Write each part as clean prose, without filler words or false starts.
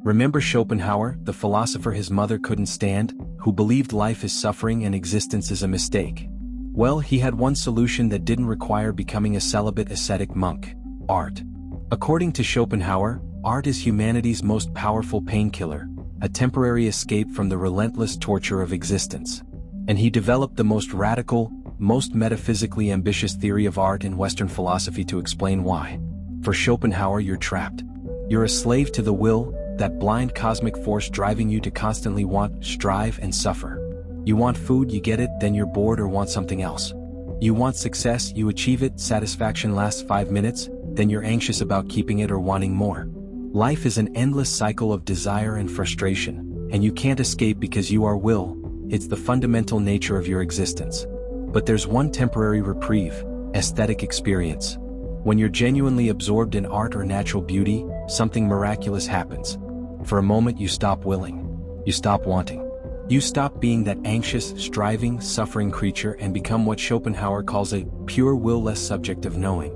Remember Schopenhauer, the philosopher his mother couldn't stand, who believed life is suffering and existence is a mistake? Well, he had one solution that didn't require becoming a celibate ascetic monk: art. According to Schopenhauer, art is humanity's most powerful painkiller, a temporary escape from the relentless torture of existence. And he developed the most radical, most metaphysically ambitious theory of art in Western philosophy to explain why. For Schopenhauer, you're trapped. You're a slave to the will, that blind cosmic force driving you to constantly want, strive, and suffer. You want food, you get it, then you're bored or want something else. You want success, you achieve it, satisfaction lasts 5 minutes, then you're anxious about keeping it or wanting more. Life is an endless cycle of desire and frustration, and you can't escape because you are will. It's the fundamental nature of your existence. But there's one temporary reprieve: aesthetic experience. When you're genuinely absorbed in art or natural beauty, something miraculous happens. For a moment you stop willing. You stop wanting. You stop being that anxious, striving, suffering creature and become what Schopenhauer calls a pure will-less subject of knowing.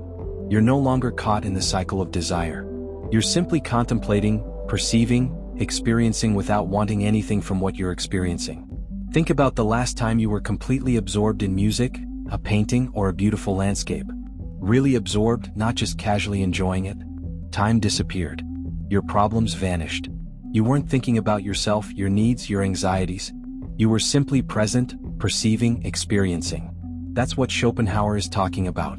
You're no longer caught in the cycle of desire. You're simply contemplating, perceiving, experiencing without wanting anything from what you're experiencing. Think about the last time you were completely absorbed in music, a painting, or a beautiful landscape. Really absorbed, not just casually enjoying it. Time disappeared. Your problems vanished. You weren't thinking about yourself, your needs, your anxieties. You were simply present, perceiving, experiencing. That's what Schopenhauer is talking about.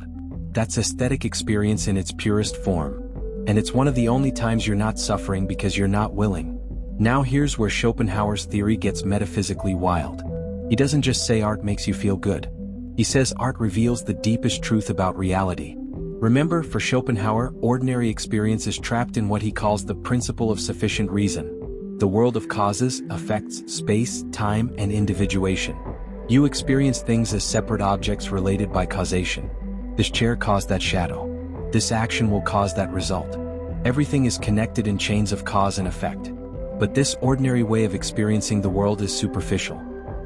That's aesthetic experience in its purest form. And it's one of the only times you're not suffering because you're not willing. Now here's where Schopenhauer's theory gets metaphysically wild. He doesn't just say art makes you feel good. He says art reveals the deepest truth about reality. Remember, for Schopenhauer, ordinary experience is trapped in what he calls the principle of sufficient reason. The world of causes, effects, space, time, and individuation. You experience things as separate objects related by causation. This chair caused that shadow. This action will cause that result. Everything is connected in chains of cause and effect. But this ordinary way of experiencing the world is superficial.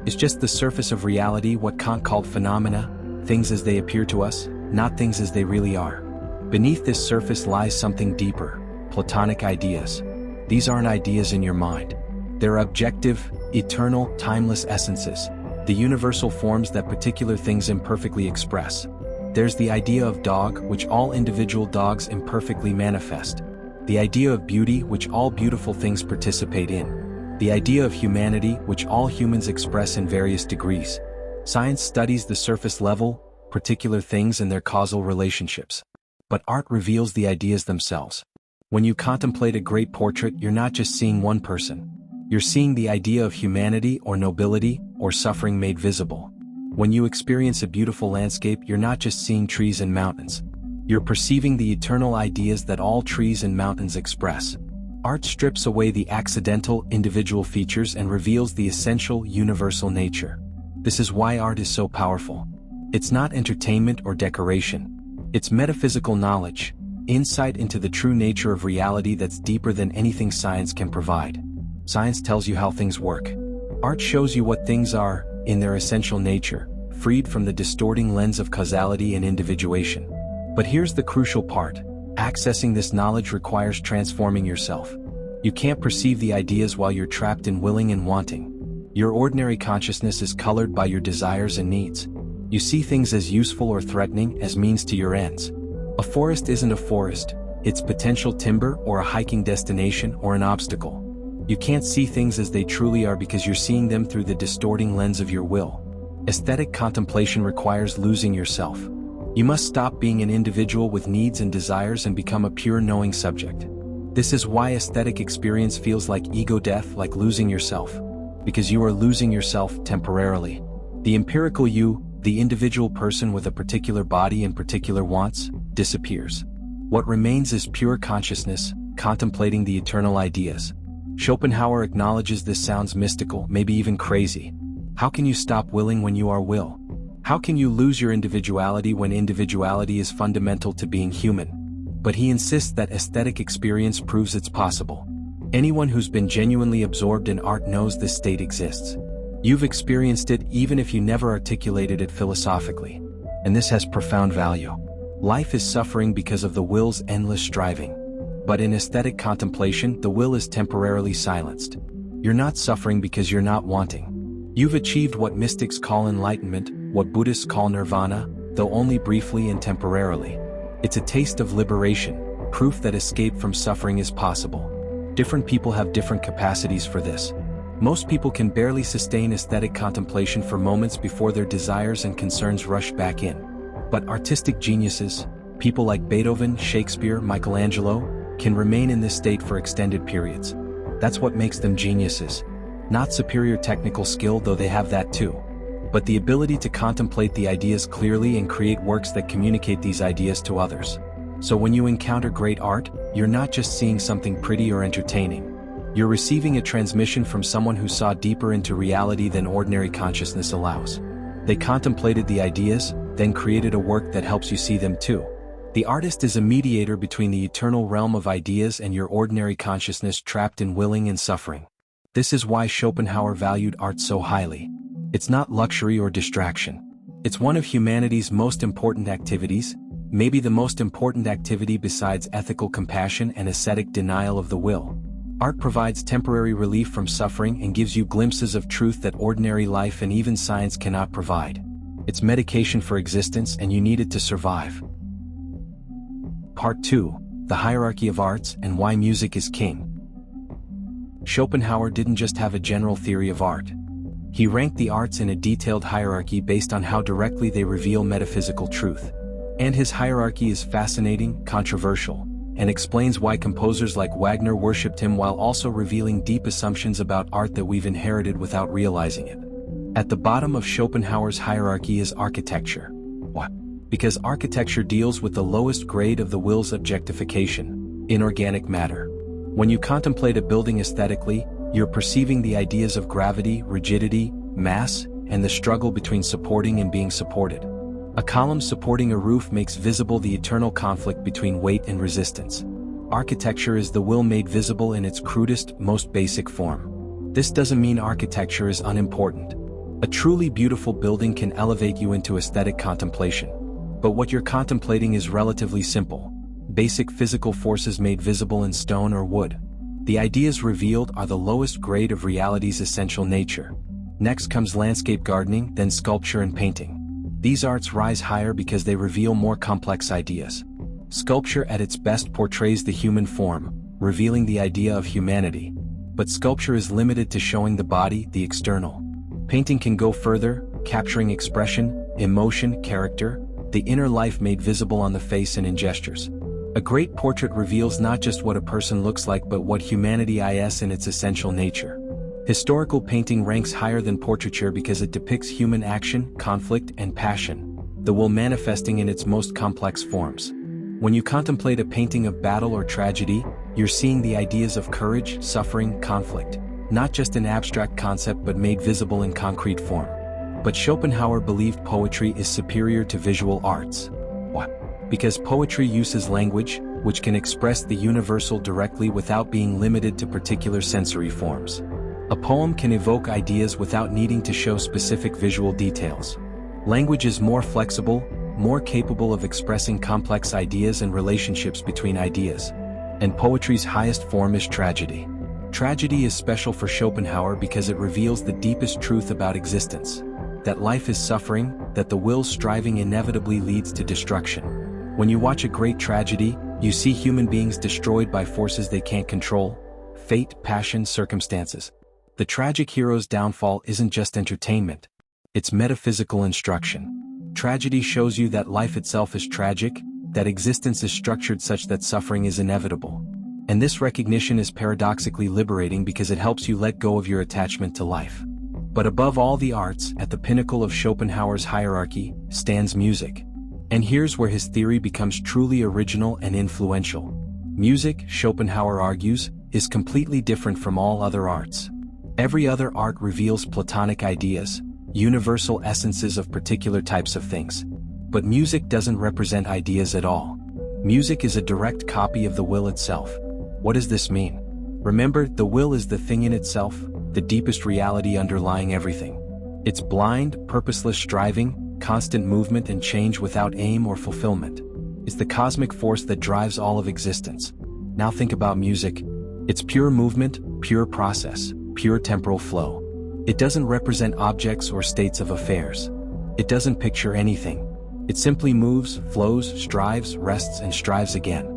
It's just the surface of reality, what Kant called phenomena, things as they appear to us, not things as they really are. Beneath this surface lies something deeper: Platonic ideas. These aren't ideas in your mind. They're objective, eternal, timeless essences, the universal forms that particular things imperfectly express. There's the idea of dog, which all individual dogs imperfectly manifest. The idea of beauty, which all beautiful things participate in. The idea of humanity, which all humans express in various degrees. Science studies the surface level, particular things and their causal relationships. But art reveals the ideas themselves. When you contemplate a great portrait, you're not just seeing one person. You're seeing the idea of humanity or nobility or suffering made visible. When you experience a beautiful landscape, you're not just seeing trees and mountains. You're perceiving the eternal ideas that all trees and mountains express. Art strips away the accidental, individual features and reveals the essential, universal nature. This is why art is so powerful. It's not entertainment or decoration. It's metaphysical knowledge, insight into the true nature of reality that's deeper than anything science can provide. Science tells you how things work. Art shows you what things are, in their essential nature, freed from the distorting lens of causality and individuation. But here's the crucial part. Accessing this knowledge requires transforming yourself. You can't perceive the ideas while you're trapped in willing and wanting. Your ordinary consciousness is colored by your desires and needs. You see things as useful or threatening, as means to your ends. A forest isn't a forest, it's potential timber or a hiking destination or an obstacle. You can't see things as they truly are because you're seeing them through the distorting lens of your will. Aesthetic contemplation requires losing yourself. You must stop being an individual with needs and desires and become a pure knowing subject. This is why aesthetic experience feels like ego death, like losing yourself. Because you are losing yourself temporarily. The empirical you, the individual person with a particular body and particular wants, disappears. What remains is pure consciousness, contemplating the eternal ideas. Schopenhauer acknowledges this sounds mystical, maybe even crazy. How can you stop willing when you are will? How can you lose your individuality when individuality is fundamental to being human? But he insists that aesthetic experience proves it's possible. Anyone who's been genuinely absorbed in art knows this state exists. You've experienced it even if you never articulated it philosophically. And this has profound value. Life is suffering because of the will's endless striving. But in aesthetic contemplation, the will is temporarily silenced. You're not suffering because you're not wanting. You've achieved what mystics call enlightenment, what Buddhists call nirvana, though only briefly and temporarily. It's a taste of liberation, proof that escape from suffering is possible. Different people have different capacities for this. Most people can barely sustain aesthetic contemplation for moments before their desires and concerns rush back in. But artistic geniuses, people like Beethoven, Shakespeare, Michelangelo, can remain in this state for extended periods. That's what makes them geniuses. Not superior technical skill, though they have that too, but the ability to contemplate the ideas clearly and create works that communicate these ideas to others. So when you encounter great art, you're not just seeing something pretty or entertaining. You're receiving a transmission from someone who saw deeper into reality than ordinary consciousness allows. They contemplated the ideas, then created a work that helps you see them too. The artist is a mediator between the eternal realm of ideas and your ordinary consciousness trapped in willing and suffering. This is why Schopenhauer valued art so highly. It's not luxury or distraction. It's one of humanity's most important activities, maybe the most important activity besides ethical compassion and ascetic denial of the will. Art provides temporary relief from suffering and gives you glimpses of truth that ordinary life and even science cannot provide. It's medication for existence, and you need it to survive. Part 2. The Hierarchy of Arts and Why Music is King. Schopenhauer didn't just have a general theory of art. He ranked the arts in a detailed hierarchy based on how directly they reveal metaphysical truth. And his hierarchy is fascinating, controversial, and explains why composers like Wagner worshipped him while also revealing deep assumptions about art that we've inherited without realizing it. At the bottom of Schopenhauer's hierarchy is architecture. Why? Because architecture deals with the lowest grade of the will's objectification, inorganic matter. When you contemplate a building aesthetically, you're perceiving the ideas of gravity, rigidity, mass, and the struggle between supporting and being supported. A column supporting a roof makes visible the eternal conflict between weight and resistance. Architecture is the will made visible in its crudest, most basic form. This doesn't mean architecture is unimportant. A truly beautiful building can elevate you into aesthetic contemplation. But what you're contemplating is relatively simple. Basic physical forces made visible in stone or wood. The ideas revealed are the lowest grade of reality's essential nature. Next comes landscape gardening, then sculpture and painting. These arts rise higher because they reveal more complex ideas. Sculpture at its best portrays the human form, revealing the idea of humanity. But sculpture is limited to showing the body, the external. Painting can go further, capturing expression, emotion, character, the inner life made visible on the face and in gestures. A great portrait reveals not just what a person looks like but what humanity is in its essential nature. Historical painting ranks higher than portraiture because it depicts human action, conflict, and passion, the will manifesting in its most complex forms. When you contemplate a painting of battle or tragedy, you're seeing the ideas of courage, suffering, conflict, not just an abstract concept but made visible in concrete form. But Schopenhauer believed poetry is superior to visual arts. Why? Because poetry uses language, which can express the universal directly without being limited to particular sensory forms. A poem can evoke ideas without needing to show specific visual details. Language is more flexible, more capable of expressing complex ideas and relationships between ideas. And poetry's highest form is tragedy. Tragedy is special for Schopenhauer because it reveals the deepest truth about existence. That life is suffering, that the will's striving inevitably leads to destruction. When you watch a great tragedy, you see human beings destroyed by forces they can't control: fate, passion, circumstances. The tragic hero's downfall isn't just entertainment. It's metaphysical instruction. Tragedy shows you that life itself is tragic, that existence is structured such that suffering is inevitable. And this recognition is paradoxically liberating because it helps you let go of your attachment to life. But above all the arts, at the pinnacle of Schopenhauer's hierarchy, stands music. And here's where his theory becomes truly original and influential. Music, Schopenhauer argues, is completely different from all other arts. Every other art reveals Platonic ideas, universal essences of particular types of things. But music doesn't represent ideas at all. Music is a direct copy of the will itself. What does this mean? Remember, the will is the thing in itself, the deepest reality underlying everything. It's blind, purposeless striving, constant movement and change without aim or fulfillment. It's the cosmic force that drives all of existence. Now think about music. It's pure movement, pure process, pure temporal flow. It doesn't represent objects or states of affairs. It doesn't picture anything. It simply moves, flows, strives, rests, and strives again.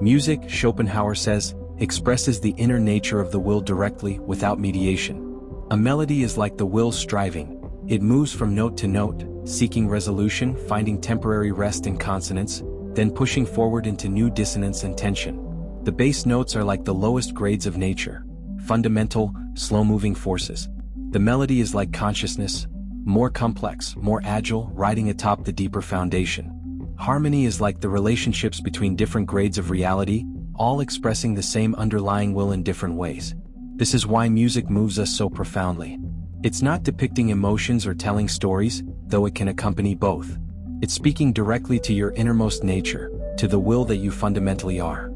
Music, Schopenhauer says, expresses the inner nature of the will directly, without mediation. A melody is like the will striving. It moves from note to note, seeking resolution, finding temporary rest in consonance, then pushing forward into new dissonance and tension. The bass notes are like the lowest grades of nature, fundamental, slow-moving forces. The melody is like consciousness, more complex, more agile, riding atop the deeper foundation. Harmony is like the relationships between different grades of reality, all expressing the same underlying will in different ways. This is why music moves us so profoundly. It's not depicting emotions or telling stories, though it can accompany both. It's speaking directly to your innermost nature, to the will that you fundamentally are.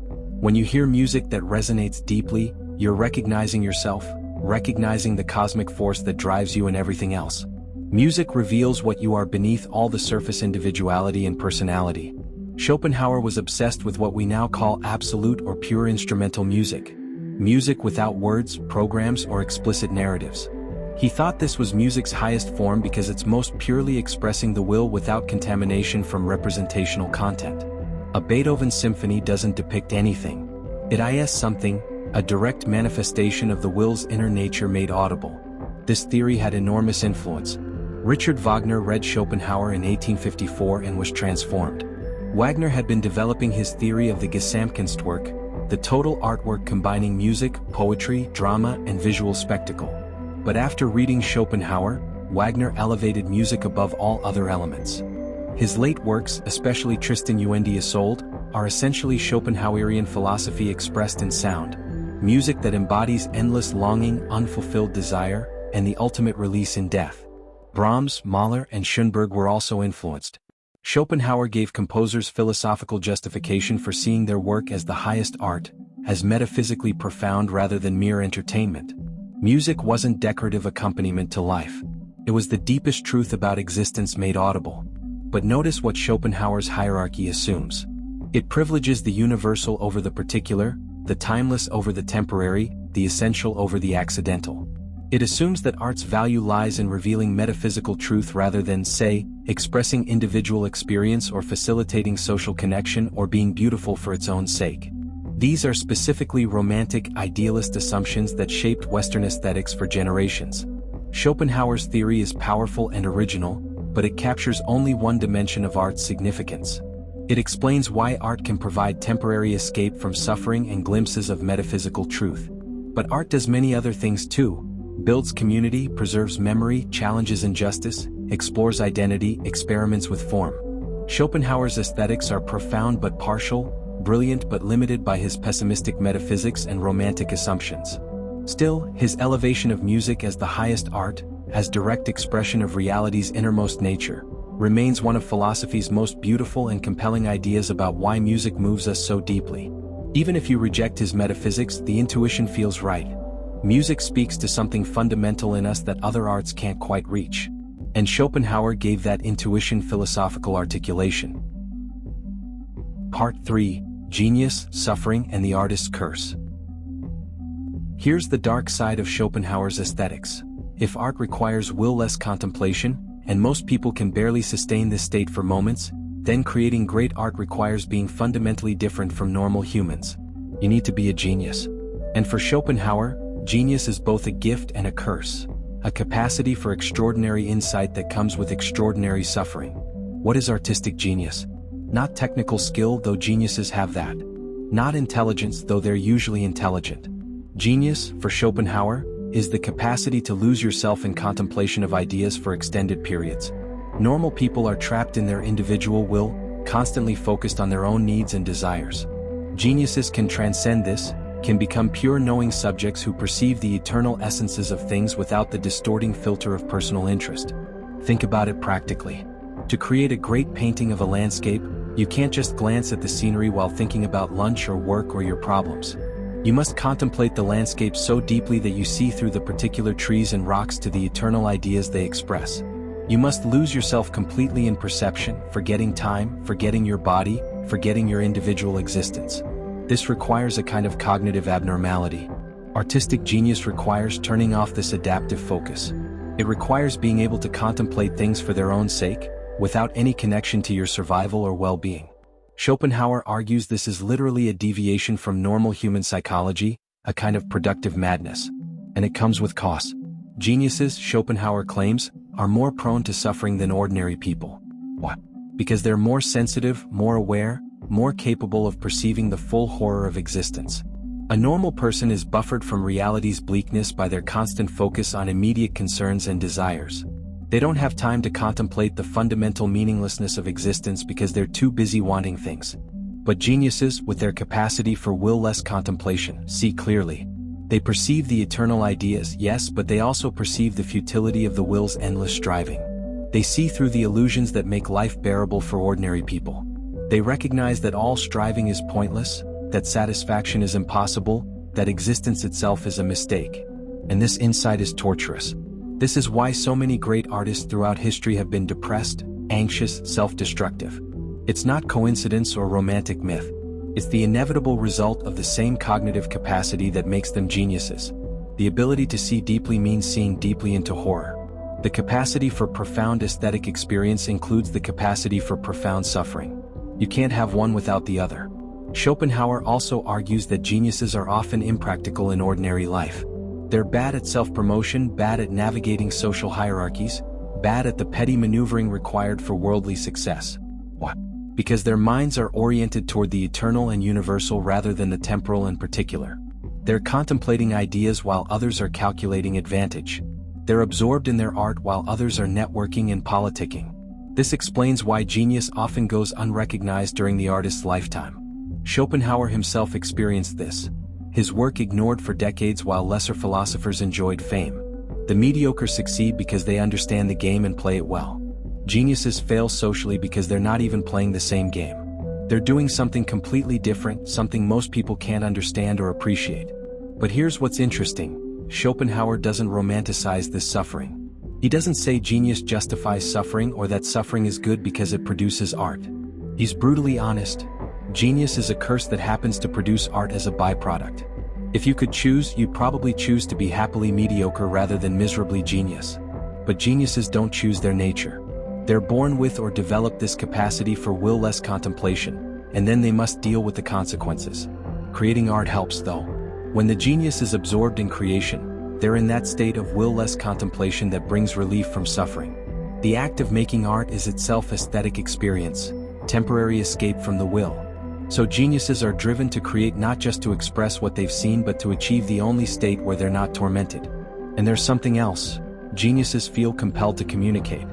When you hear music that resonates deeply, you're recognizing yourself, recognizing the cosmic force that drives you and everything else. Music reveals what you are beneath all the surface individuality and personality. Schopenhauer was obsessed with what we now call absolute or pure instrumental music. Music without words, programs, or explicit narratives. He thought this was music's highest form because it's most purely expressing the will without contamination from representational content. A Beethoven symphony doesn't depict anything. It is something, a direct manifestation of the will's inner nature made audible. This theory had enormous influence. Richard Wagner read Schopenhauer in 1854 and was transformed. Wagner had been developing his theory of the Gesamtkunstwerk, the total artwork combining music, poetry, drama, and visual spectacle. But after reading Schopenhauer, Wagner elevated music above all other elements. His late works, especially Tristan und Isolde, are essentially Schopenhauerian philosophy expressed in sound, music that embodies endless longing, unfulfilled desire, and the ultimate release in death. Brahms, Mahler, and Schoenberg were also influenced. Schopenhauer gave composers philosophical justification for seeing their work as the highest art, as metaphysically profound rather than mere entertainment. Music wasn't decorative accompaniment to life. It was the deepest truth about existence made audible. But notice what Schopenhauer's hierarchy assumes. It privileges the universal over the particular, the timeless over the temporary, the essential over the accidental. It assumes that art's value lies in revealing metaphysical truth rather than, say, expressing individual experience or facilitating social connection or being beautiful for its own sake. These are specifically romantic, idealist assumptions that shaped Western aesthetics for generations. Schopenhauer's theory is powerful and original, but it captures only one dimension of art's significance. It explains why art can provide temporary escape from suffering and glimpses of metaphysical truth. But art does many other things too. Builds community, preserves memory, challenges injustice, explores identity, experiments with form. Schopenhauer's aesthetics are profound but partial, brilliant but limited by his pessimistic metaphysics and romantic assumptions. Still, his elevation of music as the highest art, as direct expression of reality's innermost nature, remains one of philosophy's most beautiful and compelling ideas about why music moves us so deeply. Even if you reject his metaphysics, the intuition feels right. Music speaks to something fundamental in us that other arts can't quite reach. And Schopenhauer gave that intuition philosophical articulation. Part 3: Genius, Suffering, and the Artist's Curse. Here's the dark side of Schopenhauer's aesthetics. If art requires will-less contemplation, and most people can barely sustain this state for moments, then creating great art requires being fundamentally different from normal humans. You need to be a genius. And for Schopenhauer, genius is both a gift and a curse, a capacity for extraordinary insight that comes with extraordinary suffering. What is artistic genius? Not technical skill, though geniuses have that. Not intelligence, though they're usually intelligent. Genius, for Schopenhauer, is the capacity to lose yourself in contemplation of ideas for extended periods. Normal people are trapped in their individual will, constantly focused on their own needs and desires. Geniuses can transcend this, can become pure knowing subjects who perceive the eternal essences of things without the distorting filter of personal interest. Think about it practically. To create a great painting of a landscape, you can't just glance at the scenery while thinking about lunch or work or your problems. You must contemplate the landscape so deeply that you see through the particular trees and rocks to the eternal ideas they express. You must lose yourself completely in perception, forgetting time, forgetting your body, forgetting your individual existence. This requires a kind of cognitive abnormality. Artistic genius requires turning off this adaptive focus. It requires being able to contemplate things for their own sake, without any connection to your survival or well-being. Schopenhauer argues this is literally a deviation from normal human psychology, a kind of productive madness. And it comes with costs. Geniuses, Schopenhauer claims, are more prone to suffering than ordinary people. Why? Because they're more sensitive, more aware, more capable of perceiving the full horror of existence. A normal person is buffered from reality's bleakness by their constant focus on immediate concerns and desires. They don't have time to contemplate the fundamental meaninglessness of existence because they're too busy wanting things. But geniuses, with their capacity for will-less contemplation, see clearly. They perceive the eternal ideas, yes, but they also perceive the futility of the will's endless striving. They see through the illusions that make life bearable for ordinary people. They recognize that all striving is pointless, that satisfaction is impossible, that existence itself is a mistake. And this insight is torturous. This is why so many great artists throughout history have been depressed, anxious, self-destructive. It's not coincidence or romantic myth. It's the inevitable result of the same cognitive capacity that makes them geniuses. The ability to see deeply means seeing deeply into horror. The capacity for profound aesthetic experience includes the capacity for profound suffering. You can't have one without the other. Schopenhauer also argues that geniuses are often impractical in ordinary life. They're bad at self-promotion, bad at navigating social hierarchies, bad at the petty maneuvering required for worldly success. Why? Because their minds are oriented toward the eternal and universal rather than the temporal and particular. They're contemplating ideas while others are calculating advantage. They're absorbed in their art while others are networking and politicking. This explains why genius often goes unrecognized during the artist's lifetime. Schopenhauer himself experienced this. His work ignored for decades while lesser philosophers enjoyed fame. The mediocre succeed because they understand the game and play it well. Geniuses fail socially because they're not even playing the same game. They're doing something completely different, something most people can't understand or appreciate. But here's what's interesting. Schopenhauer doesn't romanticize this suffering. He doesn't say genius justifies suffering or that suffering is good because it produces art. He's brutally honest. Genius is a curse that happens to produce art as a byproduct. If you could choose, you'd probably choose to be happily mediocre rather than miserably genius. But geniuses don't choose their nature. They're born with or develop this capacity for will-less contemplation, and then they must deal with the consequences. Creating art helps though. When the genius is absorbed in creation, they're in that state of will-less contemplation that brings relief from suffering. The act of making art is itself aesthetic experience, temporary escape from the will. So geniuses are driven to create not just to express what they've seen but to achieve the only state where they're not tormented. And there's something else. Geniuses feel compelled to communicate.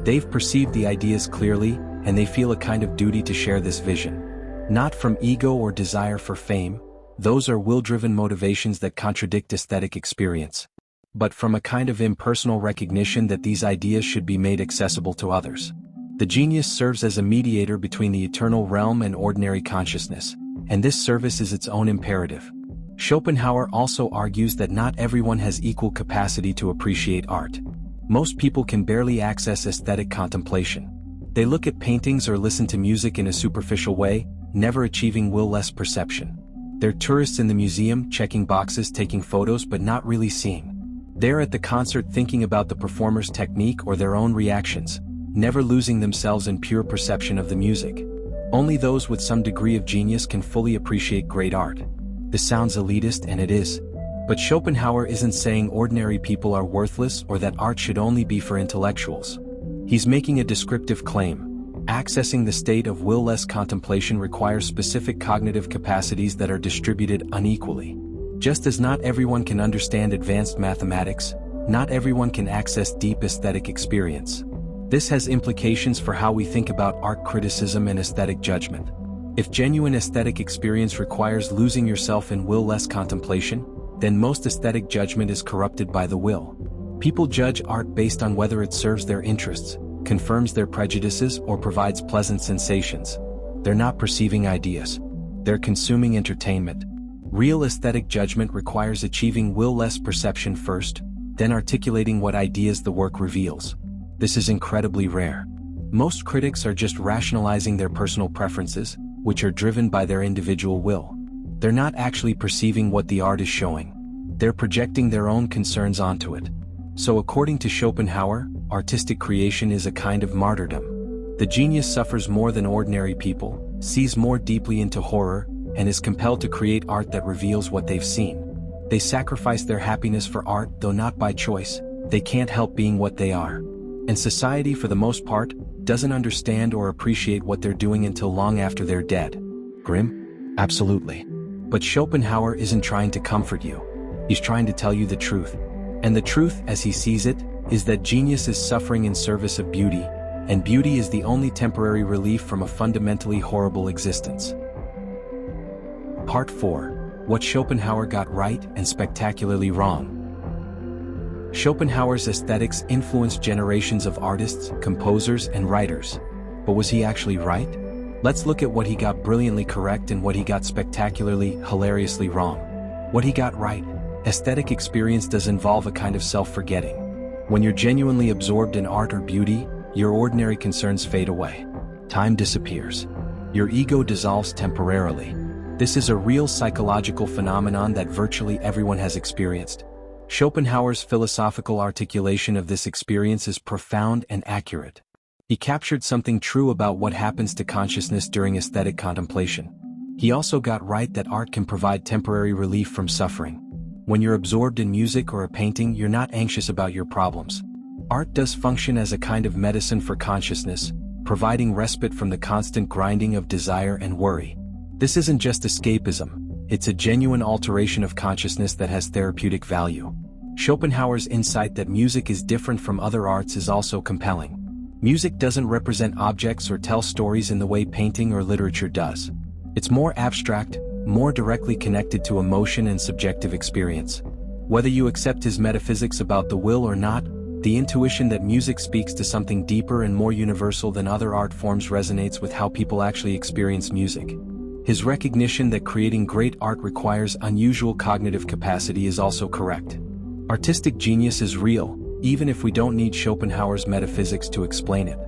They've perceived the ideas clearly, and they feel a kind of duty to share this vision. Not from ego or desire for fame, those are will-driven motivations that contradict aesthetic experience. But from a kind of impersonal recognition that these ideas should be made accessible to others. The genius serves as a mediator between the eternal realm and ordinary consciousness, and this service is its own imperative. Schopenhauer also argues that not everyone has equal capacity to appreciate art. Most people can barely access aesthetic contemplation. They look at paintings or listen to music in a superficial way, never achieving will-less perception. They're tourists in the museum, checking boxes, taking photos, but not really seeing. They're at the concert thinking about the performer's technique or their own reactions, never losing themselves in pure perception of the music. Only those with some degree of genius can fully appreciate great art. This sounds elitist, and it is. But Schopenhauer isn't saying ordinary people are worthless or that art should only be for intellectuals. He's making a descriptive claim. Accessing the state of will-less contemplation requires specific cognitive capacities that are distributed unequally. Just as not everyone can understand advanced mathematics, not everyone can access deep aesthetic experience. This has implications for how we think about art criticism and aesthetic judgment. If genuine aesthetic experience requires losing yourself in will-less contemplation, then most aesthetic judgment is corrupted by the will. People judge art based on whether it serves their interests, confirms their prejudices, or provides pleasant sensations. They're not perceiving ideas. They're consuming entertainment. Real aesthetic judgment requires achieving will-less perception first, then articulating what ideas the work reveals. This is incredibly rare. Most critics are just rationalizing their personal preferences, which are driven by their individual will. They're not actually perceiving what the art is showing. They're projecting their own concerns onto it. So according to Schopenhauer, artistic creation is a kind of martyrdom. The genius suffers more than ordinary people, sees more deeply into horror, and is compelled to create art that reveals what they've seen. They sacrifice their happiness for art, though not by choice. They can't help being what they are. And society, for the most part, doesn't understand or appreciate what they're doing until long after they're dead. Grim? Absolutely. But Schopenhauer isn't trying to comfort you. He's trying to tell you the truth. And the truth, as he sees it, is that genius is suffering in service of beauty, and beauty is the only temporary relief from a fundamentally horrible existence. Part 4. What Schopenhauer got right and spectacularly wrong. Schopenhauer's aesthetics influenced generations of artists, composers, and writers. But was he actually right? Let's look at what he got brilliantly correct and what he got spectacularly, hilariously wrong. What he got right. Aesthetic experience does involve a kind of self-forgetting. When you're genuinely absorbed in art or beauty, your ordinary concerns fade away. Time disappears. Your ego dissolves temporarily. This is a real psychological phenomenon that virtually everyone has experienced. Schopenhauer's philosophical articulation of this experience is profound and accurate. He captured something true about what happens to consciousness during aesthetic contemplation. He also got right that art can provide temporary relief from suffering. When you're absorbed in music or a painting, you're not anxious about your problems. Art does function as a kind of medicine for consciousness, providing respite from the constant grinding of desire and worry. This isn't just escapism, it's a genuine alteration of consciousness that has therapeutic value. Schopenhauer's insight that music is different from other arts is also compelling. Music doesn't represent objects or tell stories in the way painting or literature does. It's more abstract, more directly connected to emotion and subjective experience. Whether you accept his metaphysics about the will or not, the intuition that music speaks to something deeper and more universal than other art forms resonates with how people actually experience music. His recognition that creating great art requires unusual cognitive capacity is also correct. Artistic genius is real, even if we don't need Schopenhauer's metaphysics to explain it.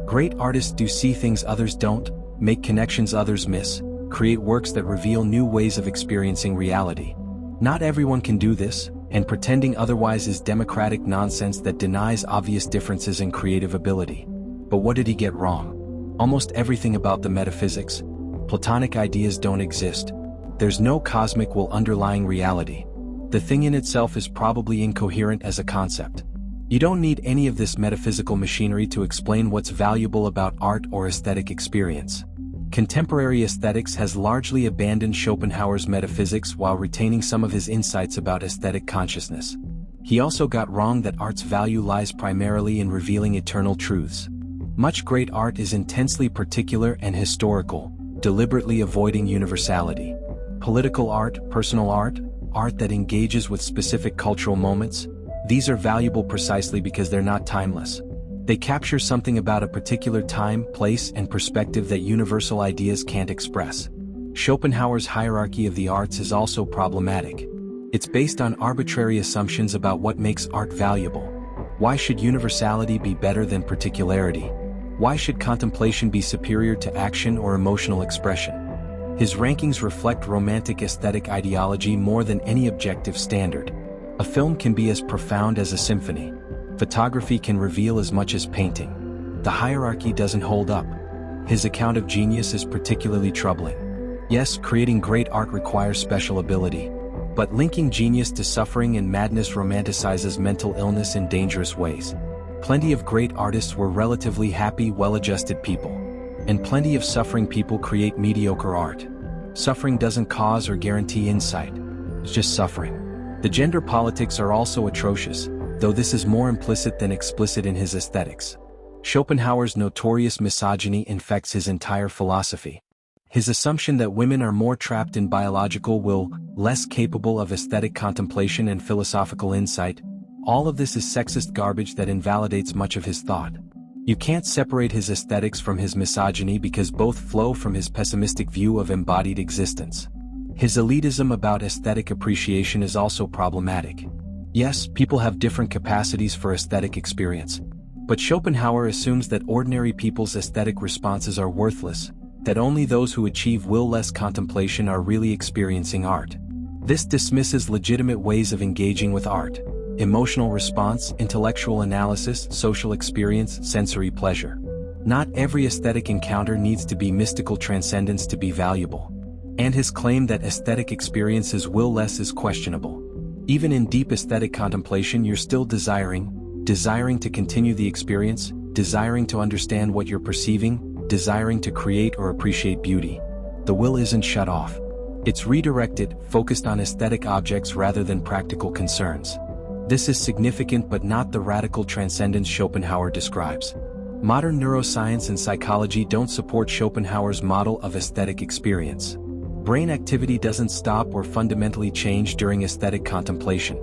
Great artists do see things others don't, make connections others miss, create works that reveal new ways of experiencing reality. Not everyone can do this, and pretending otherwise is democratic nonsense that denies obvious differences in creative ability. But what did he get wrong? Almost everything about the metaphysics. Platonic ideas don't exist. There's no cosmic will underlying reality. The thing in itself is probably incoherent as a concept. You don't need any of this metaphysical machinery to explain what's valuable about art or aesthetic experience. Contemporary aesthetics has largely abandoned Schopenhauer's metaphysics while retaining some of his insights about aesthetic consciousness. He also got wrong that art's value lies primarily in revealing eternal truths. Much great art is intensely particular and historical, deliberately avoiding universality. Political art, personal art, art that engages with specific cultural moments, these are valuable precisely because they're not timeless. They capture something about a particular time, place, and perspective that universal ideas can't express. Schopenhauer's hierarchy of the arts is also problematic. It's based on arbitrary assumptions about what makes art valuable. Why should universality be better than particularity? Why should contemplation be superior to action or emotional expression? His rankings reflect romantic aesthetic ideology more than any objective standard. A film can be as profound as a symphony. Photography can reveal as much as painting. The hierarchy doesn't hold up. His account of genius is particularly troubling. Yes, creating great art requires special ability, but linking genius to suffering and madness romanticizes mental illness in dangerous ways. Plenty of great artists were relatively happy, well-adjusted people. And plenty of suffering people create mediocre art. Suffering doesn't cause or guarantee insight. It's just suffering. The gender politics are also atrocious, though this is more implicit than explicit in his aesthetics. Schopenhauer's notorious misogyny infects his entire philosophy. His assumption that women are more trapped in biological will, less capable of aesthetic contemplation and philosophical insight, all of this is sexist garbage that invalidates much of his thought. You can't separate his aesthetics from his misogyny because both flow from his pessimistic view of embodied existence. His elitism about aesthetic appreciation is also problematic. Yes, people have different capacities for aesthetic experience. But Schopenhauer assumes that ordinary people's aesthetic responses are worthless, that only those who achieve will-less contemplation are really experiencing art. This dismisses legitimate ways of engaging with art: emotional response, intellectual analysis, social experience, sensory pleasure. Not every aesthetic encounter needs to be mystical transcendence to be valuable. And his claim that aesthetic experiences will-less is questionable. Even in deep aesthetic contemplation, you're still desiring to continue the experience, desiring to understand what you're perceiving, desiring to create or appreciate beauty. The will isn't shut off. It's redirected, focused on aesthetic objects rather than practical concerns. This is significant but not the radical transcendence Schopenhauer describes. Modern neuroscience and psychology don't support Schopenhauer's model of aesthetic experience. Brain activity doesn't stop or fundamentally change during aesthetic contemplation.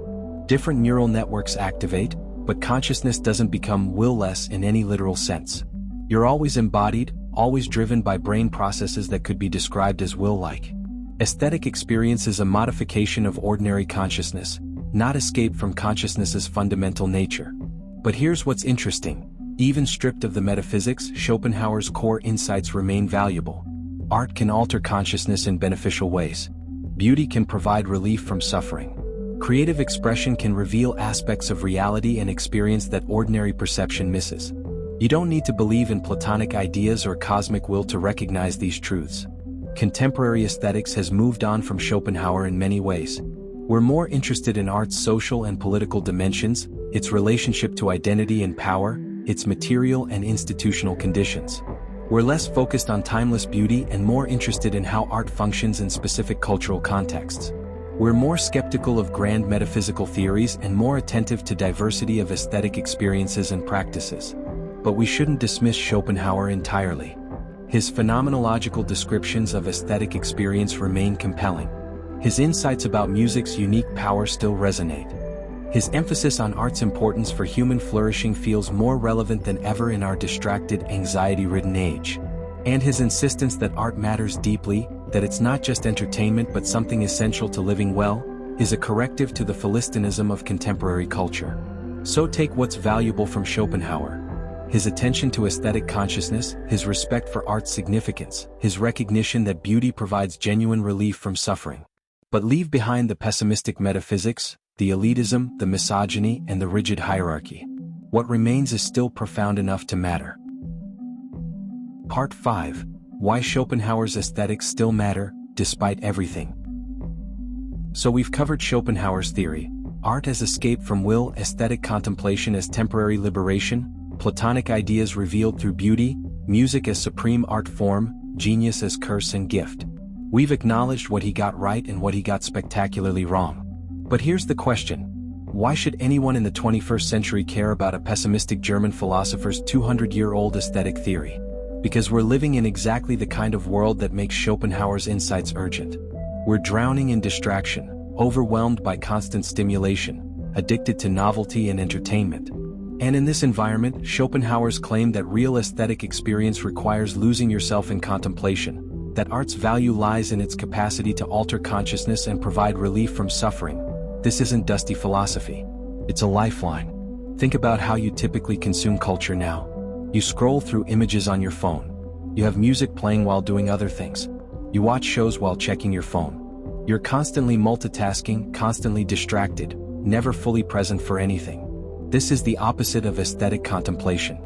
Different neural networks activate, but consciousness doesn't become will-less in any literal sense. You're always embodied, always driven by brain processes that could be described as will-like. Aesthetic experience is a modification of ordinary consciousness, not escape from consciousness's fundamental nature. But here's what's interesting. Even stripped of the metaphysics, Schopenhauer's core insights remain valuable. Art can alter consciousness in beneficial ways. Beauty can provide relief from suffering. Creative expression can reveal aspects of reality and experience that ordinary perception misses. You don't need to believe in Platonic ideas or cosmic will to recognize these truths. Contemporary aesthetics has moved on from Schopenhauer in many ways. We're more interested in art's social and political dimensions, its relationship to identity and power, its material and institutional conditions. We're less focused on timeless beauty and more interested in how art functions in specific cultural contexts. We're more skeptical of grand metaphysical theories and more attentive to diversity of aesthetic experiences and practices. But we shouldn't dismiss Schopenhauer entirely. His phenomenological descriptions of aesthetic experience remain compelling. His insights about music's unique power still resonate. His emphasis on art's importance for human flourishing feels more relevant than ever in our distracted, anxiety-ridden age. And his insistence that art matters deeply, that it's not just entertainment but something essential to living well, is a corrective to the philistinism of contemporary culture. So take what's valuable from Schopenhauer: his attention to aesthetic consciousness, his respect for art's significance, his recognition that beauty provides genuine relief from suffering. But leave behind the pessimistic metaphysics, the elitism, the misogyny, and the rigid hierarchy. What remains is still profound enough to matter. Part 5. Why Schopenhauer's aesthetics still matter, despite everything. So we've covered Schopenhauer's theory: art as escape from will, aesthetic contemplation as temporary liberation, Platonic ideas revealed through beauty, music as supreme art form, genius as curse and gift. We've acknowledged what he got right and what he got spectacularly wrong. But here's the question: why should anyone in the 21st century care about a pessimistic German philosopher's 200-year-old aesthetic theory? Because we're living in exactly the kind of world that makes Schopenhauer's insights urgent. We're drowning in distraction, overwhelmed by constant stimulation, addicted to novelty and entertainment. And in this environment, Schopenhauer's claim that real aesthetic experience requires losing yourself in contemplation, that art's value lies in its capacity to alter consciousness and provide relief from suffering. This isn't dusty philosophy. It's a lifeline. Think about how you typically consume culture now. You scroll through images on your phone. You have music playing while doing other things. You watch shows while checking your phone. You're constantly multitasking, constantly distracted, never fully present for anything. This is the opposite of aesthetic contemplation.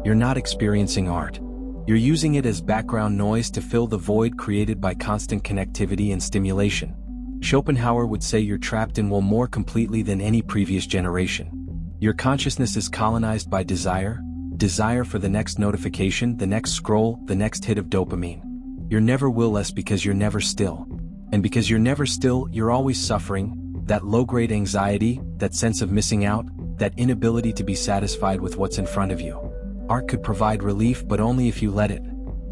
You're not experiencing art. You're using it as background noise to fill the void created by constant connectivity and stimulation. Schopenhauer would say you're trapped in will more completely than any previous generation. Your consciousness is colonized by desire for the next notification, the next scroll, the next hit of dopamine. You're never will-less because you're never still. And because you're never still, you're always suffering, that low-grade anxiety, that sense of missing out, that inability to be satisfied with what's in front of you. Art could provide relief, but only if you let it.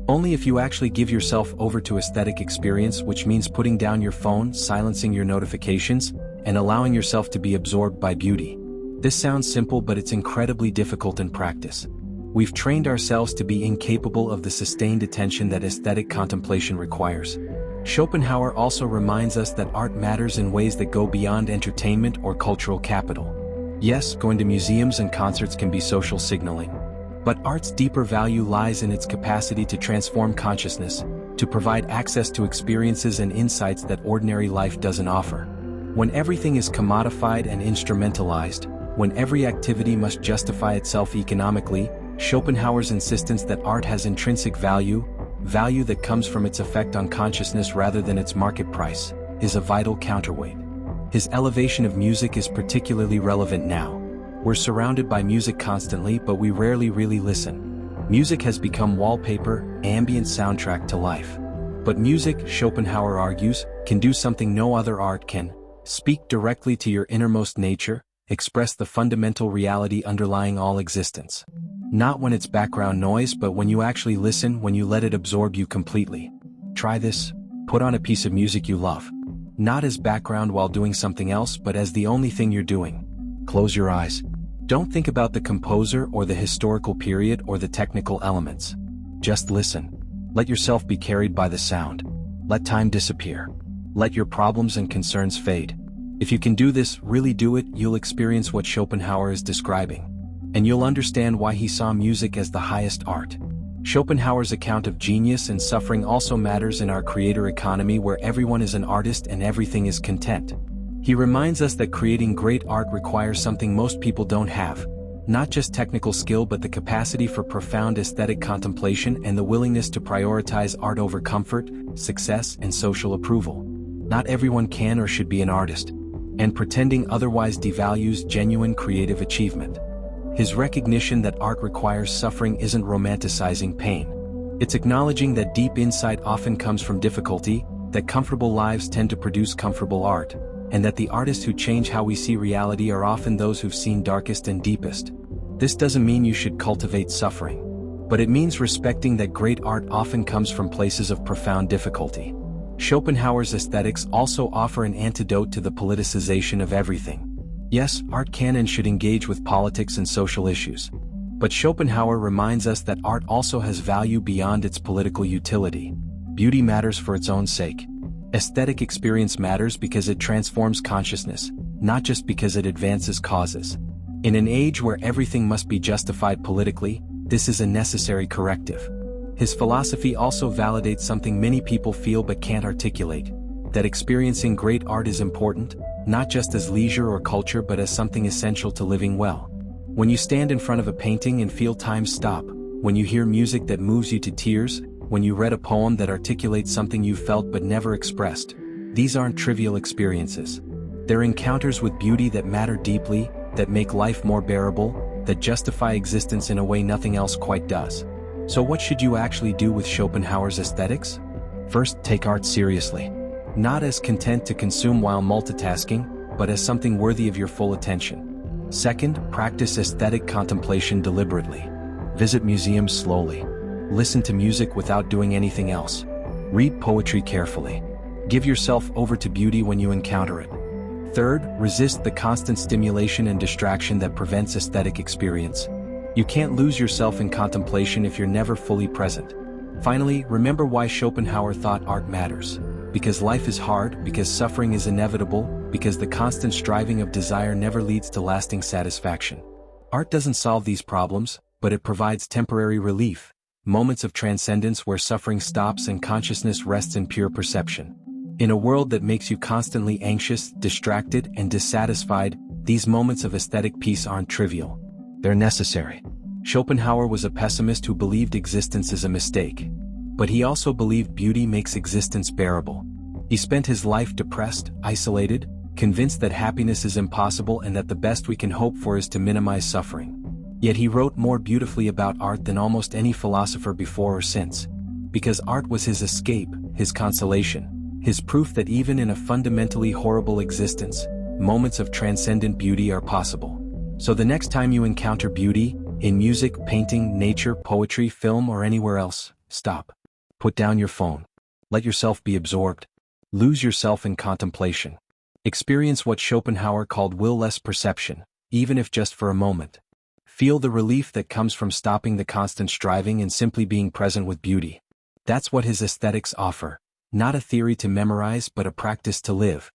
Only if you actually give yourself over to aesthetic experience, which means putting down your phone, silencing your notifications, and allowing yourself to be absorbed by beauty. This sounds simple, but it's incredibly difficult in practice. We've trained ourselves to be incapable of the sustained attention that aesthetic contemplation requires. Schopenhauer also reminds us that art matters in ways that go beyond entertainment or cultural capital. Yes, going to museums and concerts can be social signaling. But art's deeper value lies in its capacity to transform consciousness, to provide access to experiences and insights that ordinary life doesn't offer. When everything is commodified and instrumentalized, when every activity must justify itself economically, Schopenhauer's insistence that art has intrinsic value that comes from its effect on consciousness rather than its market price, is a vital counterweight. His elevation of music is particularly relevant now. We're surrounded by music constantly, but we rarely really listen. Music has become wallpaper, ambient soundtrack to life. But music, Schopenhauer argues, can do something no other art can: speak directly to your innermost nature, express the fundamental reality underlying all existence. Not when it's background noise, but when you actually listen, when you let it absorb you completely. Try this. Put on a piece of music you love. Not as background while doing something else, but as the only thing you're doing. Close your eyes. Don't think about the composer or the historical period or the technical elements. Just listen. Let yourself be carried by the sound. Let time disappear. Let your problems and concerns fade. If you can do this, really do it, you'll experience what Schopenhauer is describing. And you'll understand why he saw music as the highest art. Schopenhauer's account of genius and suffering also matters in our creator economy, where everyone is an artist and everything is content. He reminds us that creating great art requires something most people don't have. Not just technical skill, but the capacity for profound aesthetic contemplation and the willingness to prioritize art over comfort, success, and social approval. Not everyone can or should be an artist. And pretending otherwise devalues genuine creative achievement. His recognition that art requires suffering isn't romanticizing pain. It's acknowledging that deep insight often comes from difficulty, that comfortable lives tend to produce comfortable art, and that the artists who change how we see reality are often those who've seen darkest and deepest. This doesn't mean you should cultivate suffering. But it means respecting that great art often comes from places of profound difficulty. Schopenhauer's aesthetics also offer an antidote to the politicization of everything. Yes, art can and should engage with politics and social issues. But Schopenhauer reminds us that art also has value beyond its political utility. Beauty matters for its own sake. Aesthetic experience matters because it transforms consciousness, not just because it advances causes. In an age where everything must be justified politically, this is a necessary corrective. His philosophy also validates something many people feel but can't articulate: that experiencing great art is important, not just as leisure or culture but as something essential to living well. When you stand in front of a painting and feel time stop, when you hear music that moves you to tears, when you read a poem that articulates something you felt but never expressed, these aren't trivial experiences. They're encounters with beauty that matter deeply, that make life more bearable, that justify existence in a way nothing else quite does. So what should you actually do with Schopenhauer's aesthetics? First, take art seriously. Not as content to consume while multitasking, but as something worthy of your full attention. Second, practice aesthetic contemplation deliberately. Visit museums slowly. Listen to music without doing anything else. Read poetry carefully. Give yourself over to beauty when you encounter it. Third, resist the constant stimulation and distraction that prevents aesthetic experience. You can't lose yourself in contemplation if you're never fully present. Finally, remember why Schopenhauer thought art matters. Because life is hard, because suffering is inevitable, because the constant striving of desire never leads to lasting satisfaction. Art doesn't solve these problems, but it provides temporary relief. Moments of transcendence where suffering stops and consciousness rests in pure perception. In a world that makes you constantly anxious, distracted, and dissatisfied, these moments of aesthetic peace aren't trivial. They're necessary. Schopenhauer was a pessimist who believed existence is a mistake. But he also believed beauty makes existence bearable. He spent his life depressed, isolated, convinced that happiness is impossible and that the best we can hope for is to minimize suffering. Yet he wrote more beautifully about art than almost any philosopher before or since. Because art was his escape, his consolation, his proof that even in a fundamentally horrible existence, moments of transcendent beauty are possible. So the next time you encounter beauty, in music, painting, nature, poetry, film, or anywhere else, stop. Put down your phone. Let yourself be absorbed. Lose yourself in contemplation. Experience what Schopenhauer called will-less perception, even if just for a moment. Feel the relief that comes from stopping the constant striving and simply being present with beauty. That's what his aesthetics offer. Not a theory to memorize but a practice to live.